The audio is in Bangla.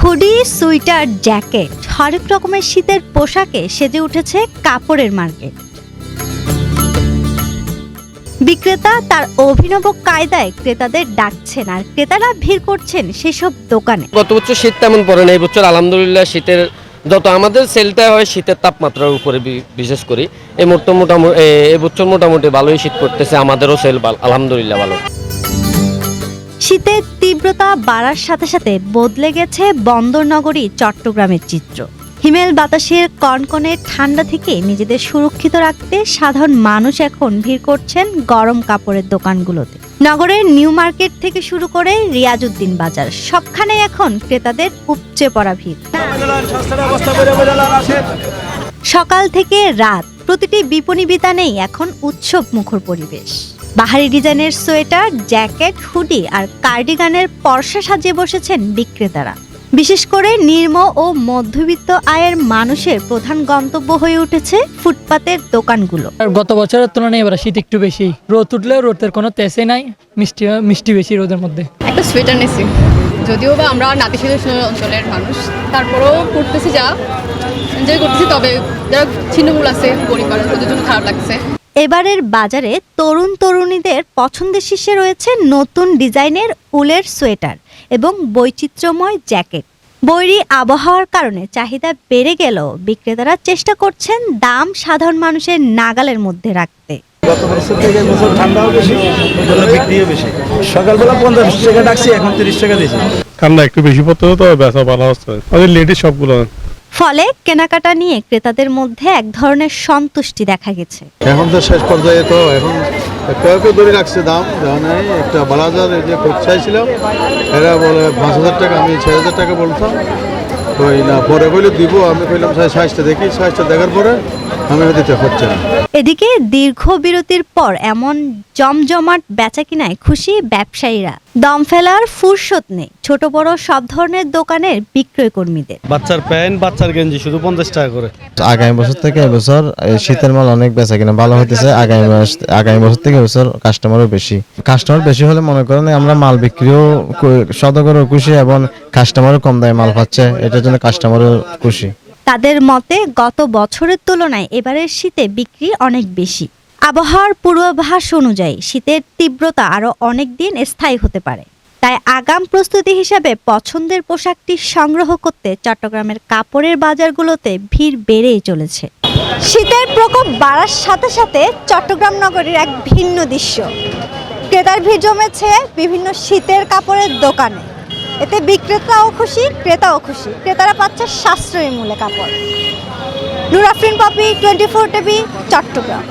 হুডি, সুইটার, জ্যাকেট, হরেক রকমের শীতের পোশাকে সেজে উঠেছে কাপড়ের মার্কেট। বিক্রেতা তার অভিনব কায়দায় ক্রেতাদের ডাকছেন, আর ক্রেতারা ভিড় করছেন সেসব দোকানে। গত বছর শীত তেমন পড়ে না, এই বছর আলহামদুলিল্লাহ শীতের যত আমাদের সেলটা হয় শীতের তাপমাত্রার উপরে বিশেষ করি এই বছর মোটামুটি ভালোই শীত পড়তেছে, আমাদেরও সেল আলহামদুলিল্লাহ ভালো। শীতের তীব্রতা বাড়ার সাথে সাথে বদলে গেছে বন্দরনগরী চট্টগ্রামের চিত্র। হিমেল বাতাসের কনকনে ঠান্ডা থেকে নিজেদের সুরক্ষিত রাখতে সাধারণ মানুষ এখন ভিড় করছেন গরম কাপড়ের দোকানগুলোতে। নগরের নিউ মার্কেট থেকে শুরু করে রিয়াজউদ্দিন বাজার, সবখানে এখন ক্রেতাদের উপচে পড়া ভিড়। সকাল থেকে রাত প্রতিটি বিপণী বিতানেই এখন উৎসব মুখর পরিবেশ। বাহারি ডিজাইনের সোয়েটার, জ্যাকেট, হুডি আর কার্ডিগানের পরশা সাজিয়ে বসেছেন বিক্রেতারা। বিশেষ করে নিম্ন ও মধ্যবিত্ত আয়ের মানুষের প্রধান গন্তব্য হয়ে উঠেছে ফুটপাতের দোকানগুলো। গত বছরের তুলনায় এবার শীত একটু বেশি, রোদ উঠলে রোদের কোনো তেসে নাই, মিষ্টি বেশি রোদের মধ্যে। একটা সোয়েটার নিয়েছি, যদিও বা আমরা নাতিশীতোষ্ণ অঞ্চলের মানুষ, তারপরেও করতেছি, যা এনজয় করতেছি। তবে যারা ছিন্নমূল আছে পরিবার, ওদের জন্য খারাপ লাগছে। এবারের বাজারে তরুণ তরুণীদের পছন্দের শীর্ষে রয়েছে নতুন ডিজাইনের উলের সোয়েটার এবং বৈচিত্র্যময় জ্যাকেট। বৈরী আবহাওয়ার কারণে চাহিদা বেড়ে গেলেও বিক্রেতারা চেষ্টা করছেন দাম সাধারণ মানুষের নাগালের মধ্যে রাখতে। গত বছর থেকে বছর ঠান্ডাও বেশি, বিক্রিও বেশি। সকালবেলা 50 টাকা ডাকছি, এখন 30 টাকা দিয়েছি। ঠান্ডা একটু বেশি পড়তে হতো, বেচা ভালো হচ্ছে। লেডিস সবগুলো ফলে কেনাকাটা নিয়ে ক্রেতাদের মধ্যে এক ধরনের সন্তুষ্টি দেখা গেছে। এখন তো শেষ পর্যায়ে, তো এখন কেউ ধরে রাখছে দাম। একটা বালাজার যে করতে চাইছিলাম, এরা বলে 5,000 টাকা, আমি 6,000 টাকা বলতাম। তো না, পরে বলে দিব, আমি কইলাম সাইজটা দেখি, সাইজটা দেখার পরে আমি দিতে হচ্ছে না। এদিকে দীর্ঘ বিরতির পর এমন জমজমাট বেচাকিনায় খুশি ব্যবসায়ীরা। দম ফেলার ফুরসত নেই ছোট বড় সব ধরনের দোকানের বিক্রয় কর্মীদের। বাচ্চার প্যান্ট, বাচ্চার গেঞ্জি শুধু 50 টাকা করে। আগামী বছর থেকে এবছর শীতের মাল অনেক বেচাকিনা ভালো হইতেছে। আগামী বছর থেকে এবছর কাস্টমারও বেশি হলে মনে করেন আমরা মাল বিক্রিও সদগরও খুশি এবং কাস্টমারও কম দামে মাল পাচ্ছে, এটার জন্য কাস্টমারও খুশি। তাদের মতে গত বছরের তুলনায় এবারের শীতে বিক্রি অনেক বেশি। আবহাওয়ার পূর্বাভাস অনুযায়ী শীতের তীব্রতা আরো অনেক দিন স্থায়ী হতে পারে, তাই আগাম প্রস্তুতি হিসাবে পছন্দের পোশাকটি সংগ্রহ করতে চট্টগ্রামের কাপড়ের বাজারগুলোতে ভিড় বেড়েই চলেছে। শীতের প্রকোপ বাড়ার সাথে সাথে চট্টগ্রাম নগরীর এক ভিন্ন দৃশ্য। ক্রেতার ভিড় জমেছে বিভিন্ন শীতের কাপড়ের দোকানে। এতে বিক্রেতাও খুশি, ক্রেতাও খুশি। ক্রেতারা পাচ্ছে সাশ্রয়ী মূল্যে কাপড়। নূর আফরিন পপি, 24 টিভি, চট্টগ্রাম।